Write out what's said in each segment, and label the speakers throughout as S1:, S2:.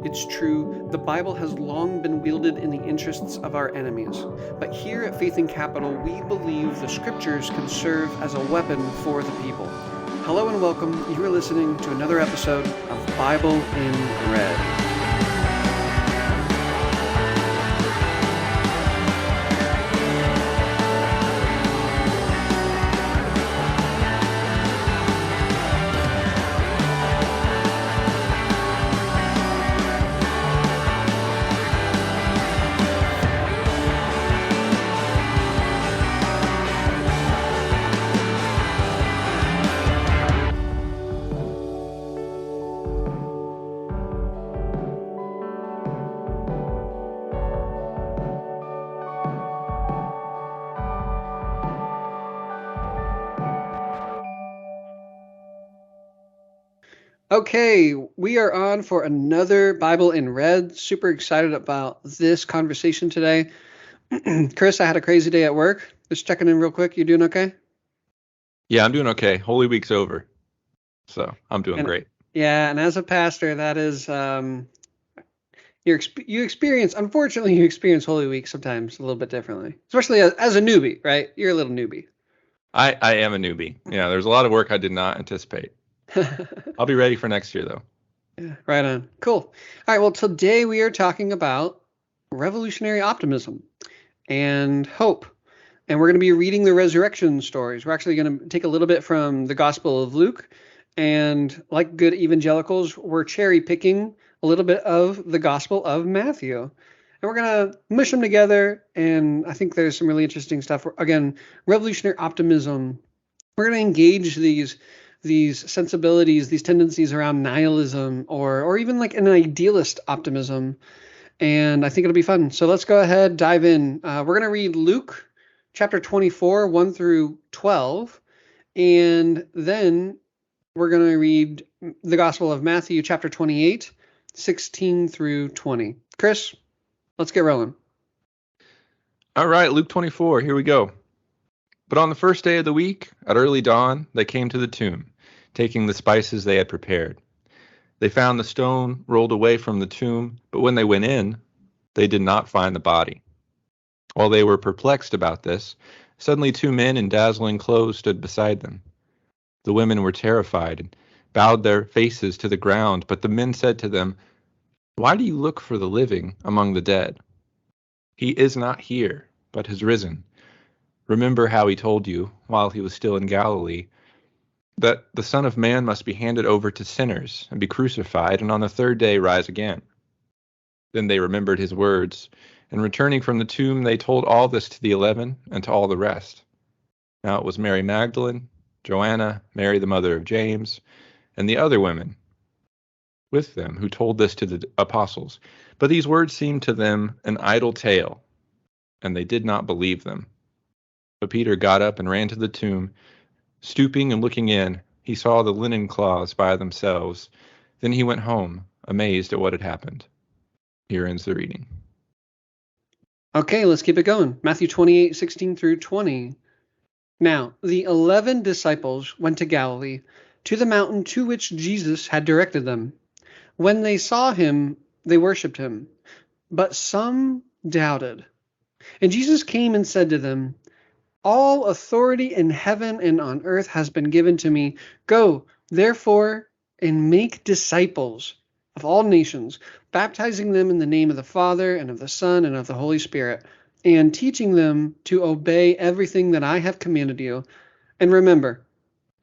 S1: It's true, the Bible has long been wielded in the interests of our enemies. But here at Faith in Capital, we believe the scriptures can serve as a weapon for the people. Hello and welcome. You are listening to another episode of Bible in Red. Okay, we are on for another Bible in Red. Super excited about this conversation today. Chris, I had a crazy day at work. Just checking in real quick. You doing okay?
S2: Yeah, I'm doing okay. Holy Week's over, so I'm doing great.
S1: Yeah, and as a pastor, that is you experience. Unfortunately, you experience Holy Week sometimes a little bit differently, especially as a newbie, right? You're a little newbie.
S2: I am a newbie. Yeah, there's a lot of work I did not anticipate. I'll be ready for next year, though.
S1: Yeah, right on. Cool. All right, well, today we are talking about revolutionary optimism and hope. And we're going to be reading the resurrection stories. We're actually going to take a little bit from the Gospel of Luke. And like good evangelicals, we're cherry picking a little bit of the Gospel of Matthew. And we're going to mush them together. And I think there's some really interesting stuff. Again, revolutionary optimism. We're going to engage these sensibilities, these tendencies around nihilism or even like an idealist optimism. And I think it'll be fun. So let's go ahead, dive in. We're going to read Luke chapter 24, 1 through 12. And then we're going to read the Gospel of Matthew chapter 28, 16 through 20. Chris, let's get rolling.
S2: All right, Luke 24, here we go. But on the first day of the week, at early dawn, they came to the tomb, taking the spices they had prepared. They found the stone rolled away from the tomb, but when they went in, they did not find the body. While they were perplexed about this, suddenly two men in dazzling clothes stood beside them. The women were terrified and bowed their faces to the ground, but the men said to them, "Why do you look for the living among the dead? He is not here, but has risen. Remember how he told you, while he was still in Galilee, that the Son of Man must be handed over to sinners and be crucified, and on the third day rise again." Then they remembered his words, and returning from the tomb, they told all this to the 11 and to all the rest. Now it was Mary Magdalene, Joanna, Mary the mother of James, and the other women with them who told this to the apostles. But these words seemed to them an idle tale, and they did not believe them. But Peter got up and ran to the tomb. Stooping and looking in, he saw the linen cloths by themselves. Then he went home, amazed at what had happened. Here ends the reading.
S1: Okay, let's keep it going. Matthew 28, 16 through 20. Now, the 11 disciples went to Galilee, to the mountain to which Jesus had directed them. When they saw him, they worshipped him, but some doubted. And Jesus came and said to them, "All authority in heaven and on earth has been given to me. Go, therefore, and make disciples of all nations, baptizing them in the name of the Father and of the Son and of the Holy Spirit, and teaching them to obey everything that I have commanded you. And remember,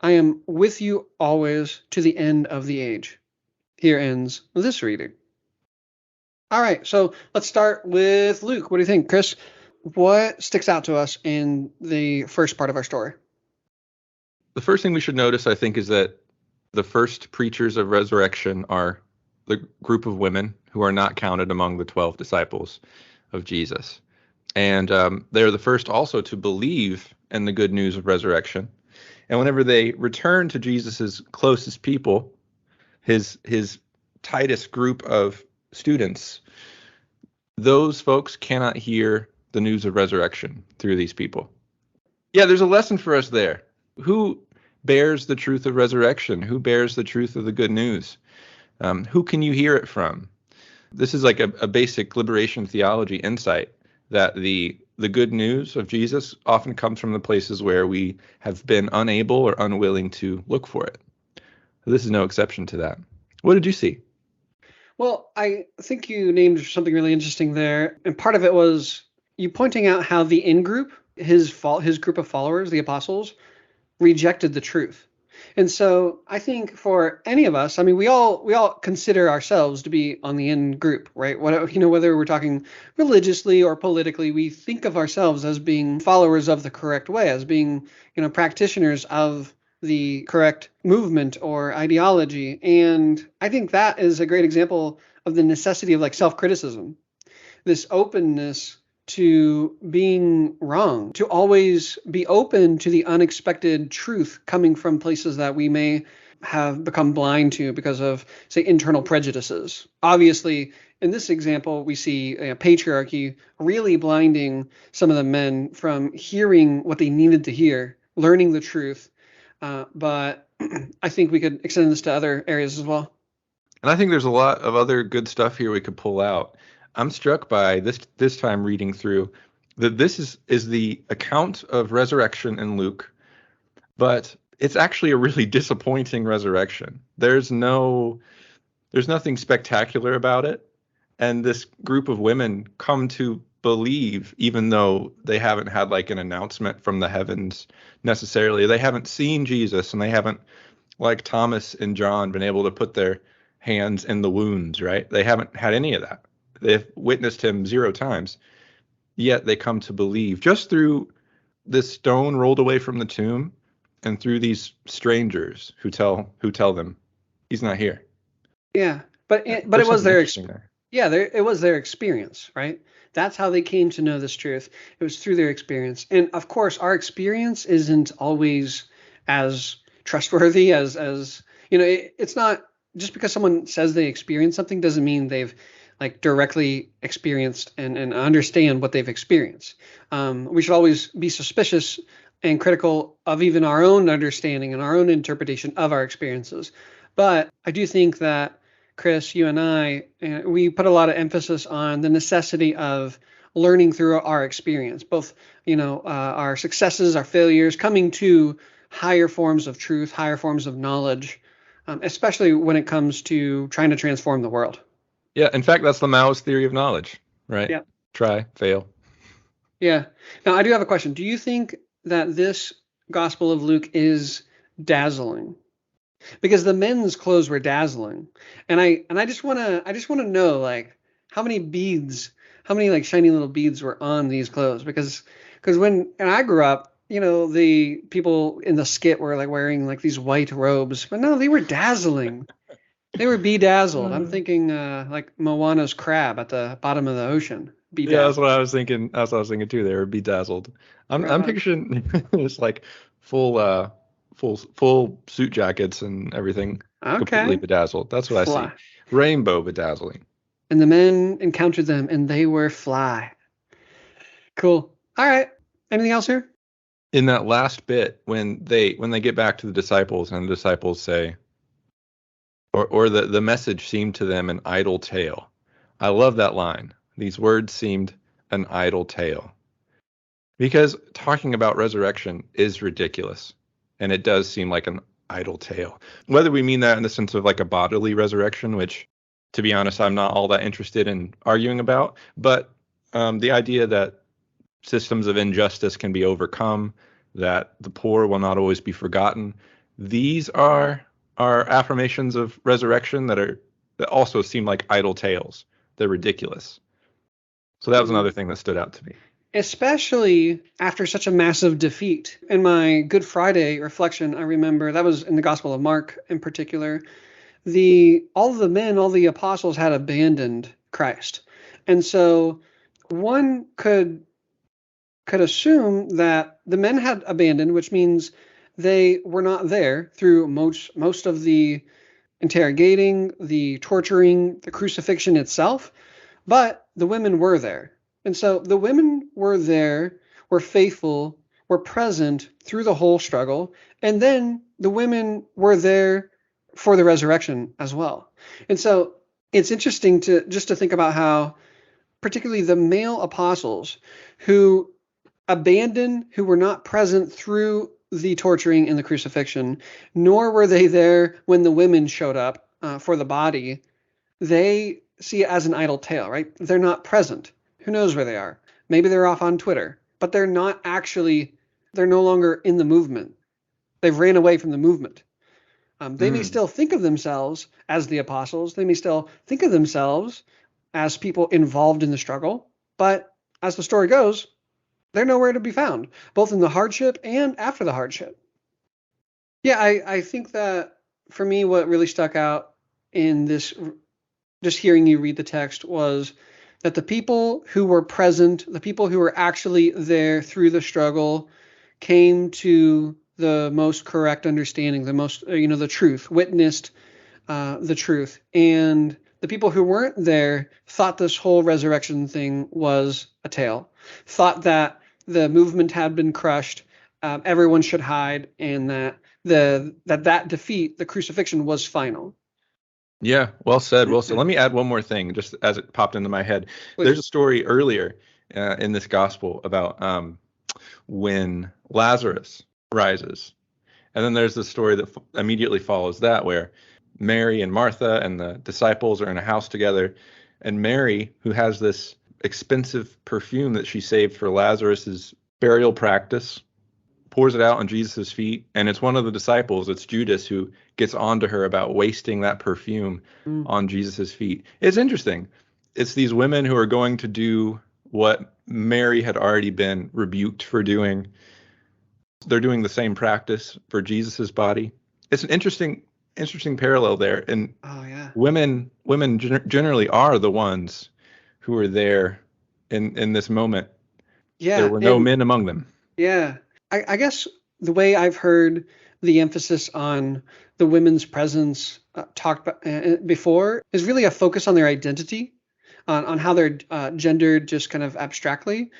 S1: I am with you always to the end of the age." Here ends this reading. All right, so let's start with Luke. What do you think, Chris? What sticks out to us in the first part of our story?
S2: The first thing we should notice, I think, is that the first preachers of resurrection are the group of women who are not counted among the 12 disciples of Jesus. And they're the first also to believe in the good news of resurrection. And whenever they return to Jesus's closest people, his tightest group of students, those folks cannot hear the news of resurrection through these people. Yeah, there's a lesson for us there. Who bears the truth of resurrection? Who bears the truth of the good news? Who can you hear it from? This is like a basic liberation theology insight that the good news of Jesus often comes from the places where we have been unable or unwilling to look for it. This is no exception to that. What did you see?
S1: Well, I think you named something really interesting there, and part of it was you pointing out how the in-group, his group of followers, the apostles, rejected the truth. And so I think for any of us, I mean, we all consider ourselves to be on the in group, right? Whether we're talking religiously or politically, we think of ourselves as being followers of the correct way, as being, practitioners of the correct movement or ideology. And I think that is a great example of the necessity of like self-criticism, this openness to being wrong, to always be open to the unexpected truth coming from places that we may have become blind to because of, say, internal prejudices. Obviously, in this example, we see patriarchy really blinding some of the men from hearing what they needed to hear, learning the truth. But I think we could extend this to other areas as well.
S2: And I think there's a lot of other good stuff here we could pull out. I'm struck by this time reading through that this is the account of resurrection in Luke, but it's actually a really disappointing resurrection. There's nothing spectacular about it. And this group of women come to believe, even though they haven't had like an announcement from the heavens necessarily. They haven't seen Jesus, and they haven't, like Thomas and John, been able to put their hands in the wounds, right? They haven't had any of that. They've witnessed him 0 times, yet they come to believe just through this stone rolled away from the tomb and through these strangers who tell them he's not here.
S1: Yeah, but it was their it was their experience, right? That's how they came to know this truth. It was through their experience. And of course, our experience isn't always as trustworthy as it's not just because someone says they experienced something doesn't mean they've like directly experienced and understand what they've experienced. We should always be suspicious and critical of even our own understanding and our own interpretation of our experiences. But I do think that, Chris, you and I, we put a lot of emphasis on the necessity of learning through our experience, both, our successes, our failures, coming to higher forms of truth, higher forms of knowledge, especially when it comes to trying to transform the world.
S2: Yeah, in fact, that's the Maoist theory of knowledge, right?
S1: Yeah.
S2: Try, fail.
S1: Yeah. Now, I do have a question. Do you think that this Gospel of Luke is dazzling? Because the men's clothes were dazzling, and I just want to know like how many like shiny little beads were on these clothes, because when I grew up, the people in the skit were like wearing like these white robes, but no, they were dazzling. They were bedazzled. I'm thinking like Moana's crab at the bottom of the ocean. Bedazzled.
S2: Yeah, that's what I was thinking. That's what I was thinking too. They were bedazzled. I'm picturing it's like full suit jackets and everything, completely bedazzled. That's what I see. Rainbow bedazzling.
S1: And the men encountered them, and they were fly. Cool. All right. Anything else here?
S2: In that last bit, when they get back to the disciples, and the disciples say, or the message seemed to them an idle tale. I love that line. These words seemed an idle tale. Because talking about resurrection is ridiculous. And it does seem like an idle tale. Whether we mean that in the sense of like a bodily resurrection, which, to be honest, I'm not all that interested in arguing about. But the idea that systems of injustice can be overcome, that the poor will not always be forgotten. These are affirmations of resurrection that also seem like idle tales. They're ridiculous. So that was another thing that stood out to me.
S1: Especially after such a massive defeat. In my Good Friday reflection, I remember that was in the Gospel of Mark in particular. All the apostles had abandoned Christ. And so one could assume that the men had abandoned, which means they were not there through most of the interrogating, the torturing, the crucifixion itself, but the women were there. And so the women were there, were faithful, were present through the whole struggle, and then the women were there for the resurrection as well. And so it's interesting to think about how particularly the male apostles who were not present through the torturing and the crucifixion, nor were they there when the women showed up for the body. They see it as an idle tale, right? They're not present. Who knows where they are? Maybe they're off on Twitter, but they're no longer in the movement. They've ran away from the movement. They may still think of themselves as the apostles. They may still think of themselves as people involved in the struggle. But as the story goes, they're nowhere to be found, both in the hardship and after the hardship. Yeah, I think that for me, what really stuck out in this, just hearing you read the text, was that the people who were present, the people who were actually there through the struggle, came to the most correct understanding, the most, the truth, witnessed the truth. And the people who weren't there thought this whole resurrection thing was a tale, thought that the movement had been crushed, everyone should hide, and that that defeat, the crucifixion, was final.
S2: Yeah, well said. Well said. Let me add one more thing, just as it popped into my head.
S1: Please.
S2: There's a story earlier in this gospel about when Lazarus rises. And then there's the story that immediately follows that, where Mary and Martha and the disciples are in a house together. And Mary, who has this expensive perfume that she saved for Lazarus's burial practice, pours it out on Jesus' feet. And it's one of the disciples, it's Judas, who gets onto her about wasting that perfume on Jesus' feet. It's interesting. It's these women who are going to do what Mary had already been rebuked for doing. They're doing the same practice for Jesus's body. It's an interesting parallel there. And women generally are the ones who are there in this moment.
S1: Yeah,
S2: there were no men among them.
S1: Yeah, I guess the way I've heard the emphasis on the women's presence talked about before is really a focus on their identity, on how they're gendered just kind of abstractly.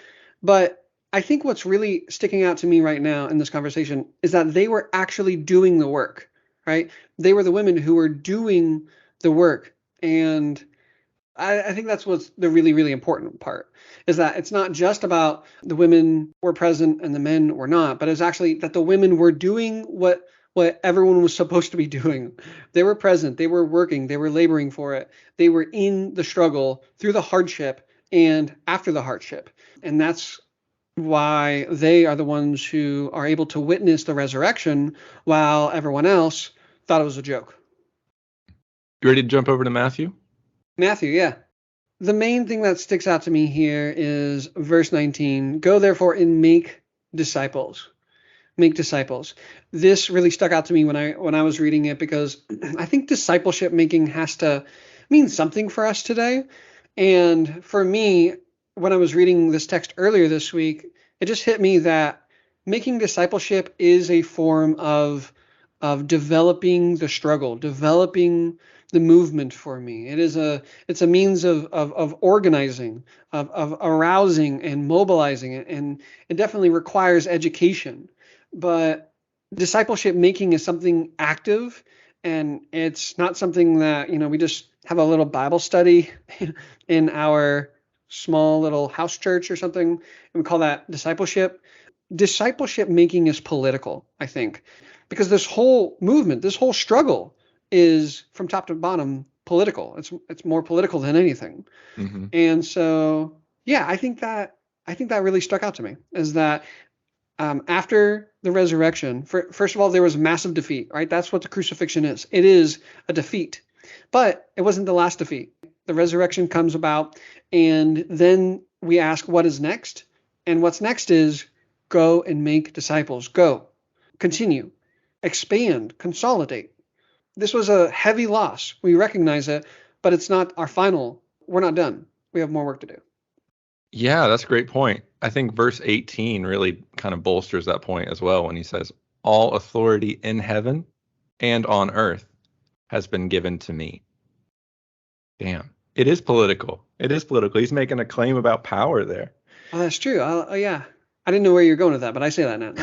S1: But I think what's really sticking out to me right now in this conversation is that they were actually doing the work, right? They were the women who were doing the work. And I think that's what's the really, really important part, is that it's not just about the women were present and the men were not, but it's actually that the women were doing what everyone was supposed to be doing. They were present, they were working, they were laboring for it. They were in the struggle through the hardship and after the hardship. And that's why they are the ones who are able to witness the resurrection while everyone else thought it was a joke.
S2: You ready to jump over to Matthew?
S1: Matthew, yeah. The main thing that sticks out to me here is verse 19. Go therefore and make disciples. Make disciples. This really stuck out to me when I was reading it, because I think discipleship making has to mean something for us today. And for me, when I was reading this text earlier this week, it just hit me that making discipleship is a form of developing the struggle, developing the movement for me. It's a means of organizing, of arousing and mobilizing it, and it definitely requires education. But discipleship making is something active, and it's not something that we just have a little Bible study in our small little house church or something, and we call that discipleship. Discipleship making is political, I think, because this whole movement, this whole struggle is from top to bottom political. It's more political than anything. Mm-hmm. And so, yeah, I think that really stuck out to me, is that after the resurrection, first of all, there was massive defeat, right? That's what the crucifixion is. It is a defeat, but it wasn't the last defeat. The resurrection comes about, and then we ask, what is next? And what's next is go and make disciples. Go, continue, expand, consolidate. This was a heavy loss. We recognize it, but it's not our final. We're not done. We have more work to do.
S2: Yeah, that's a great point. I think verse 18 really kind of bolsters that point as well, when he says, all authority in heaven and on earth has been given to me. Damn. It is political. It is political. He's making a claim about power there.
S1: Oh, that's true. Yeah. I didn't know where you're going with that, but I say that now.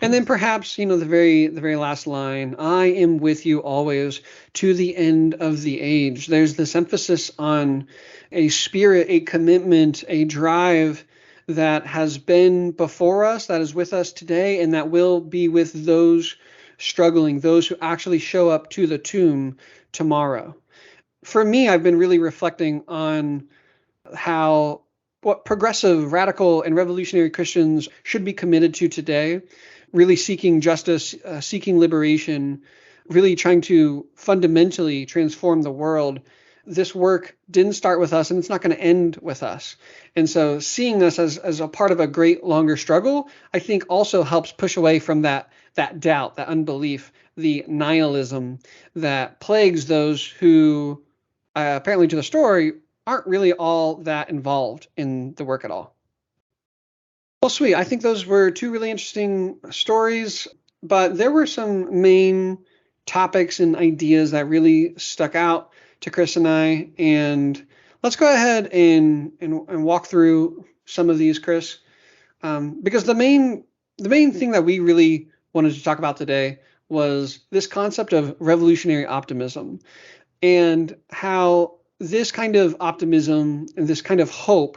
S1: And then perhaps, the very last line, I am with you always to the end of the age. There's this emphasis on a spirit, a commitment, a drive that has been before us, that is with us today, and that will be with those struggling, those who actually show up to the tomb tomorrow. For me, I've been really reflecting on how what progressive, radical, and revolutionary Christians should be committed to today, really seeking justice, seeking liberation, really trying to fundamentally transform the world. This work didn't start with us, and it's not going to end with us. And so seeing us as a part of a great longer struggle, I think also helps push away from that doubt, that unbelief, the nihilism that plagues those who, apparently to the story, aren't really all that involved in the work at all. Well, sweet. I think those were two really interesting stories, but there were some main topics and ideas that really stuck out to Chris and I. And let's go ahead and walk through some of these, Chris, because the main thing that we really wanted to talk about today was this concept of revolutionary optimism and how this kind of optimism and this kind of hope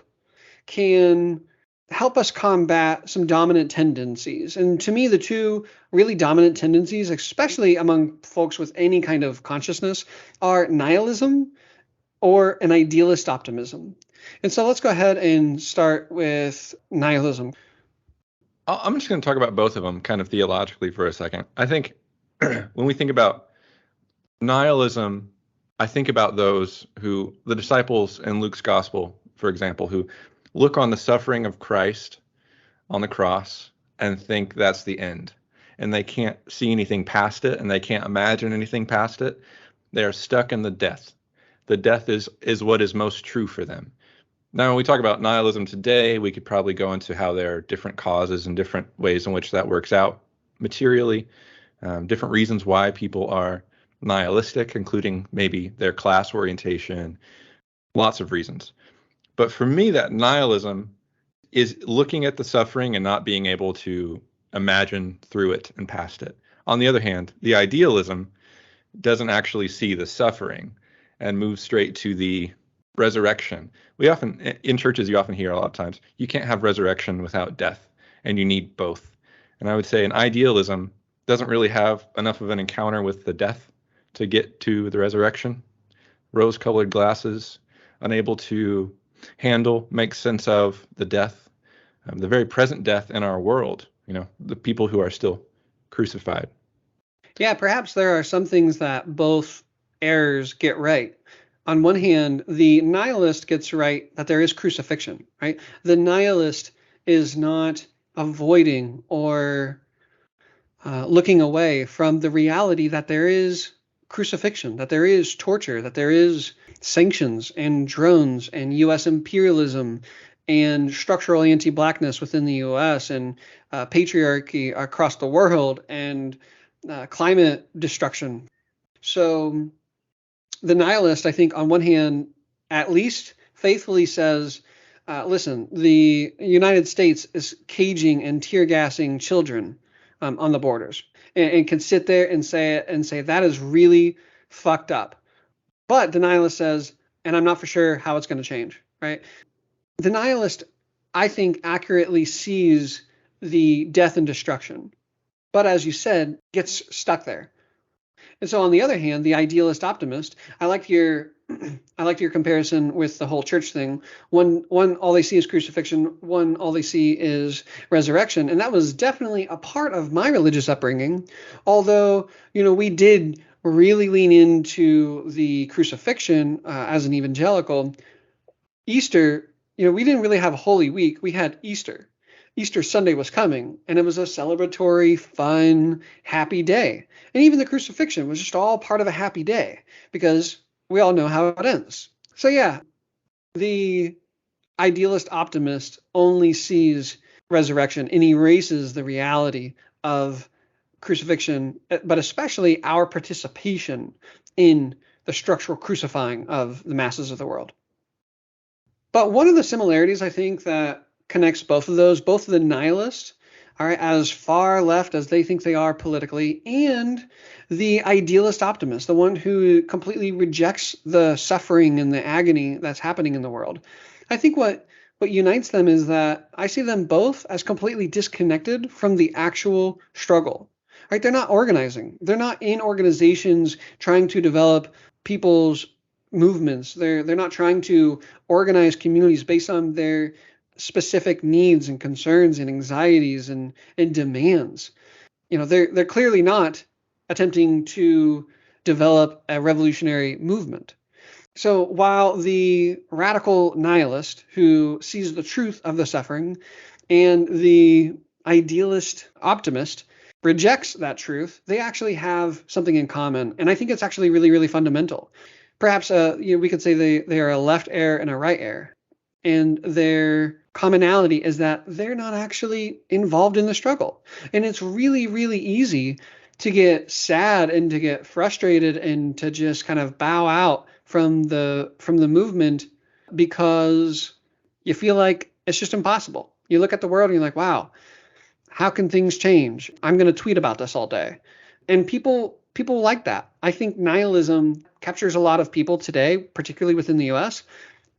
S1: can help us combat some dominant tendencies. And to me, the two really dominant tendencies, especially among folks with any kind of consciousness, are nihilism or an idealist optimism. And so let's go ahead and start with nihilism.
S2: I'm just going to talk about both of them kind of theologically for a second. I think when we think about nihilism, I think about those who, the disciples in Luke's gospel, for example, who look on the suffering of Christ on the cross and think that's the end. And they can't see anything past it, and they can't imagine anything past it. They are stuck in the death. The death is what is most true for them. Now, when we talk about nihilism today, we could probably go into how there are different causes and different ways in which that works out materially, different reasons why people are nihilistic, including maybe their class orientation, lots of reasons. But for me, that nihilism is looking at the suffering and not being able to imagine through it and past it. On the other hand, the idealism doesn't actually see the suffering and moves straight to the resurrection. We often, in churches, you often hear a lot of times, you can't have resurrection without death, and you need both. And I would say an idealism doesn't really have enough of an encounter with the death to get to the resurrection. Rose-colored glasses, unable to handle, make sense of the death, the very present death in our world, the people who are still crucified.
S1: Yeah, perhaps there are some things that both errors get right. On one hand, the nihilist gets right that there is crucifixion, right? The nihilist is not avoiding or looking away from the reality that there is crucifixion, that there is torture, that there is sanctions and drones and U.S. imperialism and structural anti-blackness within the U.S. and patriarchy across the world and climate destruction. So the nihilist, I think, on one hand, at least faithfully says, listen, the United States is caging and tear gassing children on the borders, and can sit there and say that is really fucked up. But the nihilist says, and I'm not for sure how it's going to change, right? The nihilist, I think, accurately sees the death and destruction, but as you said, gets stuck there. And so on the other hand, the idealist optimist, I like your comparison with the whole church thing. One, all they see is crucifixion. One, all they see is resurrection. And that was definitely a part of my religious upbringing. Although, we did really lean into the crucifixion as an evangelical. Easter, we didn't really have a Holy Week. We had Easter. Easter Sunday was coming, and it was a celebratory, fun, happy day. And even the crucifixion was just all part of a happy day, because we all know how it ends. So yeah, the idealist optimist only sees resurrection and erases the reality of crucifixion, but especially our participation in the structural crucifying of the masses of the world. But one of the similarities, I think, that connects both of those, both of the nihilists all right, as far left as they think they are politically, and the idealist optimist, the one who completely rejects the suffering and the agony that's happening in the world. I think what unites them is that I see them both as completely disconnected from the actual struggle. Right? They're not organizing. They're not in organizations trying to develop people's movements. They're not trying to organize communities based on their specific needs and concerns and anxieties and demands. They're clearly not attempting to develop a revolutionary movement. So while the radical nihilist who sees the truth of the suffering and the idealist optimist rejects that truth, they actually have something in common. And I think it's actually really, really fundamental. Perhaps we could say they are a left heir and a right heir. And their commonality is that they're not actually involved in the struggle. And it's really, really easy to get sad and to get frustrated and to just kind of bow out from the movement because you feel like it's just impossible. You look at the world and you're like, wow, how can things change? I'm going to tweet about this all day. And people like that. I think nihilism captures a lot of people today, particularly within the US,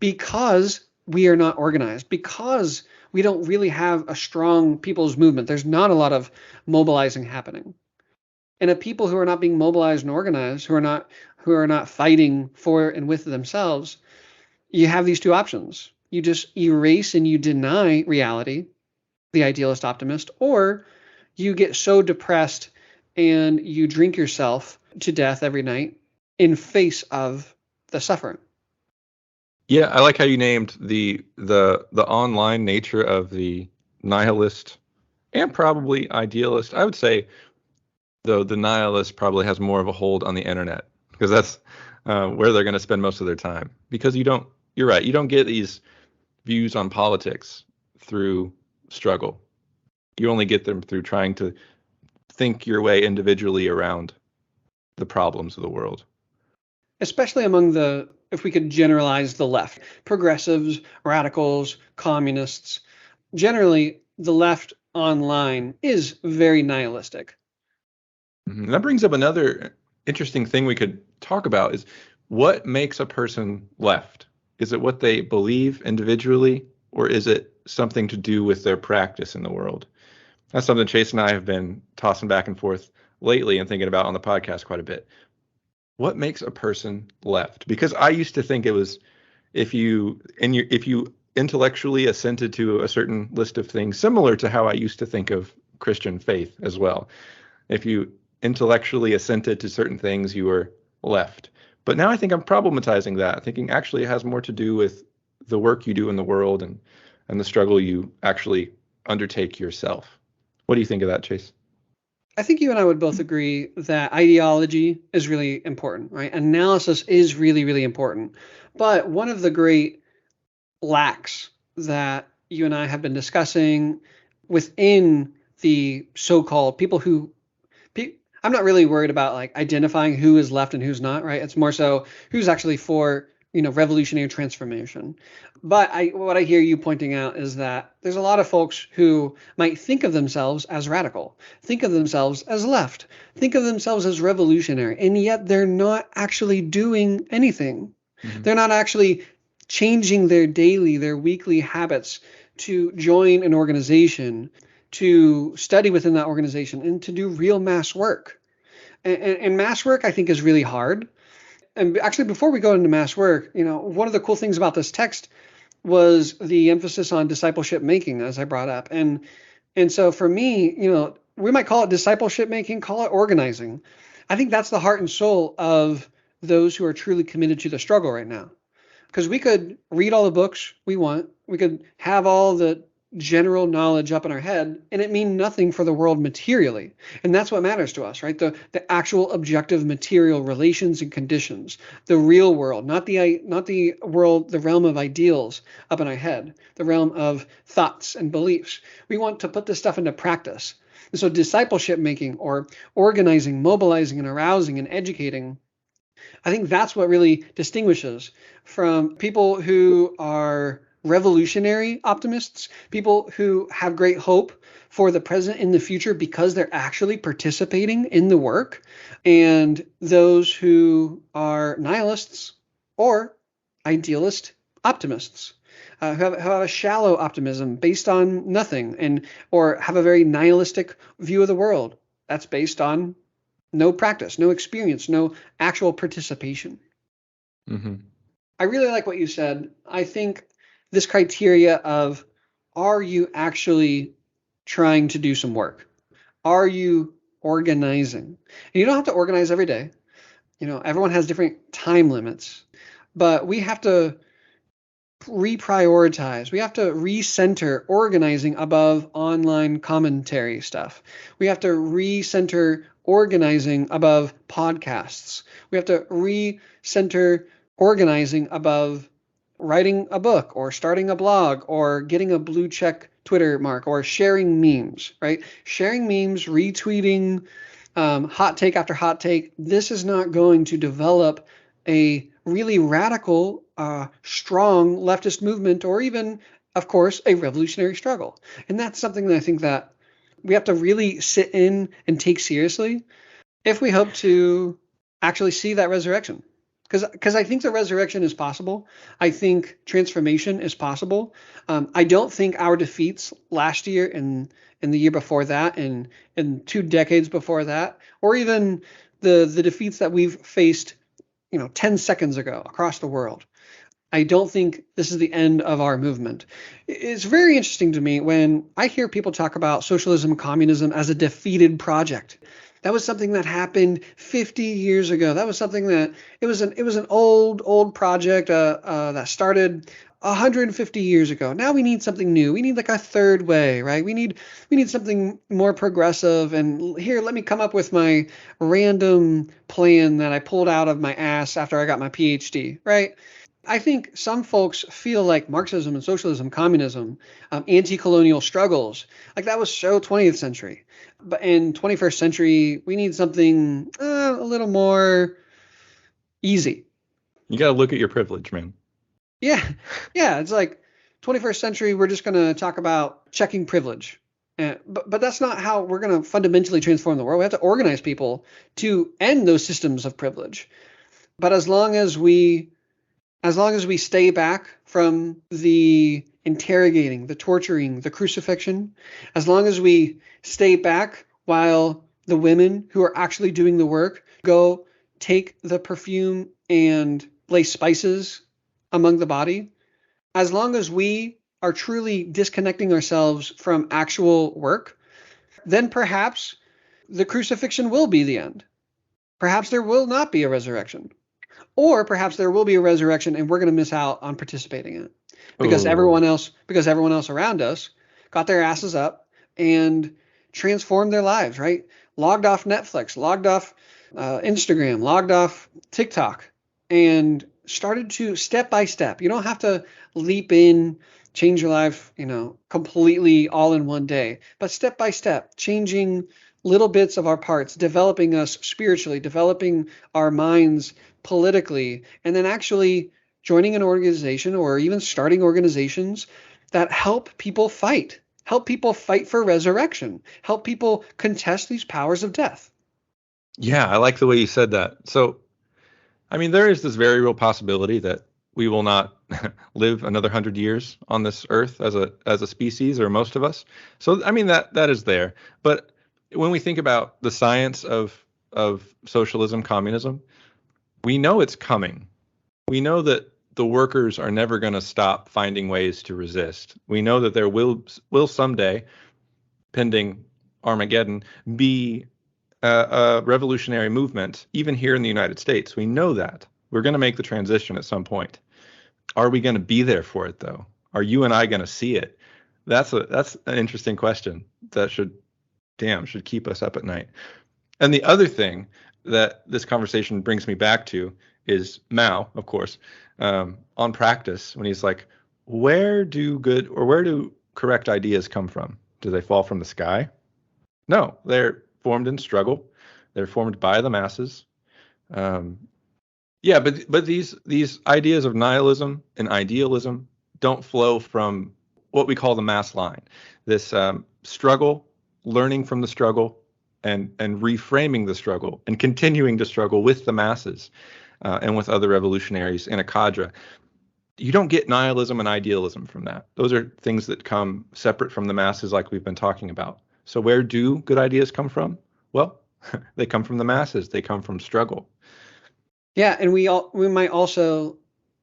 S1: because we are not organized, because we don't really have a strong people's movement. There's not a lot of mobilizing happening. And if people who are not being mobilized and organized, who are not fighting for and with themselves, you have these two options. You just erase and you deny reality, the idealist optimist, or you get so depressed and you drink yourself to death every night in face of the suffering.
S2: Yeah, I like how you named the online nature of the nihilist and probably idealist. I would say, though, the nihilist probably has more of a hold on the internet because that's where they're going to spend most of their time. Because you're right, you don't get these views on politics through struggle. You only get them through trying to think your way individually around the problems of the world.
S1: Especially among if we could generalize the left, progressives, radicals, communists, generally the left online is very nihilistic.
S2: Mm-hmm. That brings up another interesting thing we could talk about is what makes a person left? Is it what they believe individually, or is it something to do with their practice in the world? That's something Chase and I have been tossing back and forth lately and thinking about on the podcast quite a bit. What makes a person left? Because I used to think it was if you intellectually assented to a certain list of things, similar to how I used to think of Christian faith as well. If you intellectually assented to certain things, you were left. But now I think I'm problematizing that, thinking actually it has more to do with the work you do in the world and the struggle you actually undertake yourself. What do you think of that, Chase?
S1: I think you and I would both agree that ideology is really important, right? Analysis is really, really important. But one of the great lacks that you and I have been discussing within the so-called people who, I'm not really worried about like identifying who is left and who's not, right? It's more so who's actually for, revolutionary transformation. But what I hear you pointing out is that there's a lot of folks who might think of themselves as radical, think of themselves as left, think of themselves as revolutionary, and yet they're not actually doing anything. Mm-hmm. They're not actually changing their weekly habits to join an organization, to study within that organization, and to do real mass work. And mass work, I think, is really hard. And actually, before we go into mass work, one of the cool things about this text was the emphasis on discipleship making, as I brought up. And so for me, we might call it discipleship making, call it organizing. I think that's the heart and soul of those who are truly committed to the struggle right now. Because we could read all the books we want. We could have all the general knowledge up in our head, and it mean nothing for the world materially. And that's what matters to us, right? The actual objective material relations and conditions, the real world, not the world, the realm of ideals up in our head, the realm of thoughts and beliefs. We want to put this stuff into practice. And so discipleship making, or organizing, mobilizing, and arousing and educating, I think that's what really distinguishes from people who are revolutionary optimists, people who have great hope for the present and the future because they're actually participating in the work, and those who are nihilists or idealist optimists. Who have a shallow optimism based on nothing, and or have a very nihilistic view of the world that's based on no practice, no experience, no actual participation.
S2: Mm-hmm.
S1: I really like what you said. I think this criteria of, are you actually trying to do some work? Are you organizing? And you don't have to organize every day. Everyone has different time limits, but we have to reprioritize. We have to recenter organizing above online commentary stuff. We have to recenter organizing above podcasts. We have to recenter organizing above writing a book or starting a blog or getting a blue check Twitter mark or sharing memes, right? Sharing memes, retweeting hot take after hot take. This is not going to develop a really radical, strong leftist movement, or even, of course, a revolutionary struggle. And that's something that I think that we have to really sit in and take seriously if we hope to actually see that resurrection. Because I think the resurrection is possible. I think transformation is possible. I don't think our defeats last year and the year before that and 2 decades before that, or even the defeats that we've faced 10 seconds ago across the world. I don't think this is the end of our movement. It's very interesting to me when I hear people talk about socialism, communism as a defeated project. That was something that happened 50 years ago. That was something that it was an old project that started 150 years ago. Now we need something new. We need like a third way, right? We need something more progressive. And here, let me come up with my random plan that I pulled out of my ass after I got my PhD, right? I think some folks feel like Marxism and socialism, communism, anti-colonial struggles, like that was so 20th century. But in 21st century, we need something a little more easy.
S2: You got to look at your privilege, man.
S1: Yeah. It's like 21st century, we're just going to talk about checking privilege. But that's not how we're going to fundamentally transform the world. We have to organize people to end those systems of privilege. But as long as we stay back from the interrogating, the torturing, the crucifixion, as long as we stay back while the women who are actually doing the work go take the perfume and lay spices among the body, as long as we are truly disconnecting ourselves from actual work, then perhaps the crucifixion will be the end. Perhaps there will not be a resurrection. Or perhaps there will be a resurrection and we're going to miss out on participating in it because everyone else around us got their asses up and transformed their lives, right? Logged off Netflix, logged off Instagram, logged off TikTok, and started to step by step. You don't have to leap in, change your life, completely all in one day, but step by step, changing little bits of our parts, developing us spiritually, developing our minds politically, and then actually joining an organization or even starting organizations that help people fight for resurrection, help people contest these powers of death.
S2: Yeah, I like the way you said that. So, I mean, there is this very real possibility that we will not live another 100 years on this earth as a species, or most of us. So, I mean, that is there. But when we think about the science of socialism, communism, we know it's coming. We know that the workers are never going to stop finding ways to resist. We know that there will someday, pending Armageddon, be a revolutionary movement, even here in the United States. We know that. We're going to make the transition at some point. Are we going to be there for it, though? Are you and I going to see it? That's an interesting question that should keep us up at night. And the other thing that this conversation brings me back to is Mao, of course, on practice, when he's like, where do correct ideas come from? Do they fall from the sky? No, they're formed in struggle. They're formed by the masses. But these ideas of nihilism and idealism, don't flow from what we call the mass line. This struggle, learning from the struggle, and reframing the struggle, and continuing to struggle with the masses and with other revolutionaries in a cadre. You don't get nihilism and idealism from that. Those are things that come separate from the masses, like we've been talking about. So where do good ideas come from? Well, they come from the masses. They come from struggle.
S1: Yeah, and we might also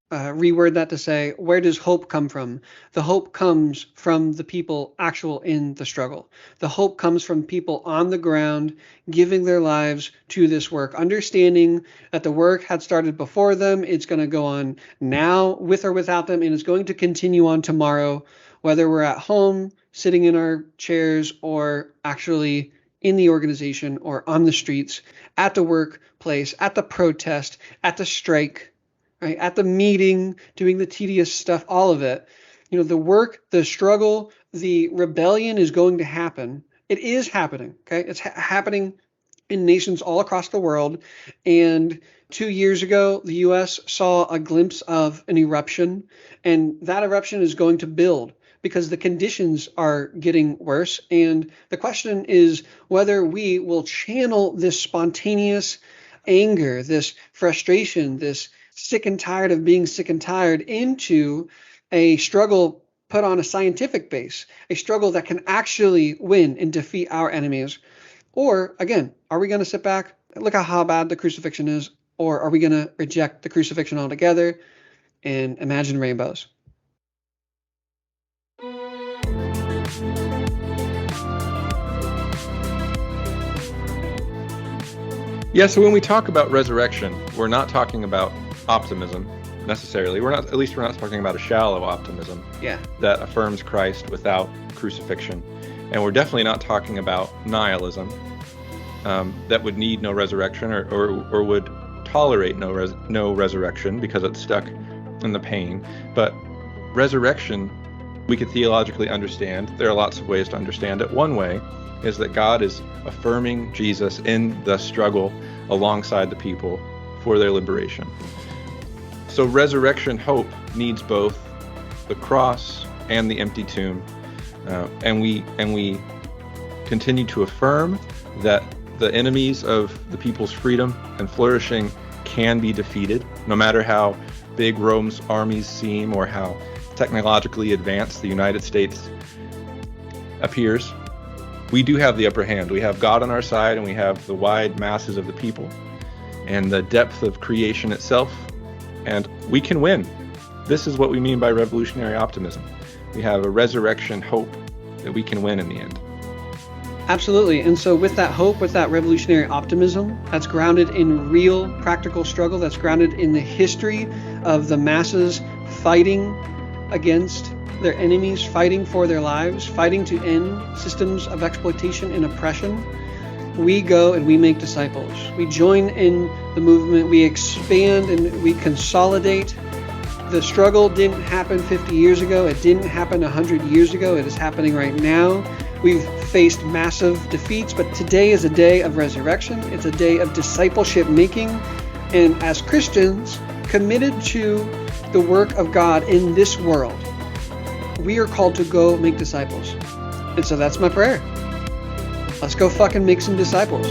S1: reword that to say, where does hope come from? The hope comes from the people actual in the struggle. The hope comes from people on the ground giving their lives to this work, understanding that the work had started before them. It's going to go on now with or without them, and it's going to continue on tomorrow, whether we're at home, sitting in our chairs, or actually in the organization or on the streets, at the workplace, at the protest, at the strike, right, at the meeting, doing the tedious stuff, all of it. The work, the struggle, the rebellion is going to happen. It is happening, okay? It's happening in nations all across the world. And 2 years ago, the U.S. saw a glimpse of an eruption, and that eruption is going to build because the conditions are getting worse. And the question is whether we will channel this spontaneous anger, this frustration, this sick and tired of being sick and tired into a struggle put on a scientific base, a struggle that can actually win and defeat our enemies. Or, again, are we going to sit back, look at how bad the crucifixion is, or are we going to reject the crucifixion altogether and imagine rainbows?
S2: Yeah, so when we talk about resurrection, we're not talking about optimism necessarily. We're not talking about a shallow optimism that affirms Christ without crucifixion. And we're definitely not talking about nihilism that would need no resurrection or would tolerate no resurrection because it's stuck in the pain. But resurrection, we could theologically understand. There are lots of ways to understand it. One way is that God is affirming Jesus in the struggle alongside the people for their liberation. So resurrection hope needs both the cross and the empty tomb, and we continue to affirm that the enemies of the people's freedom and flourishing can be defeated, no matter how big Rome's armies seem or how technologically advanced the United States appears. We do have the upper hand. We have God on our side, and we have the wide masses of the people and the depth of creation itself, and we can win. This is what we mean by revolutionary optimism. We have a resurrection hope that we can win in the end.
S1: Absolutely. And so with that hope, with that revolutionary optimism, that's grounded in real practical struggle, that's grounded in the history of the masses fighting against their enemies, fighting for their lives, fighting to end systems of exploitation and oppression, we go and we make disciples. We join in the movement, we expand and we consolidate. The struggle didn't happen 50 years ago. It didn't happen 100 years ago. It is happening right now. We've faced massive defeats, but today is a day of resurrection. It's a day of discipleship making. And as Christians committed to the work of God in this world, we are called to go make disciples. And so that's my prayer. Let's go fucking make some disciples.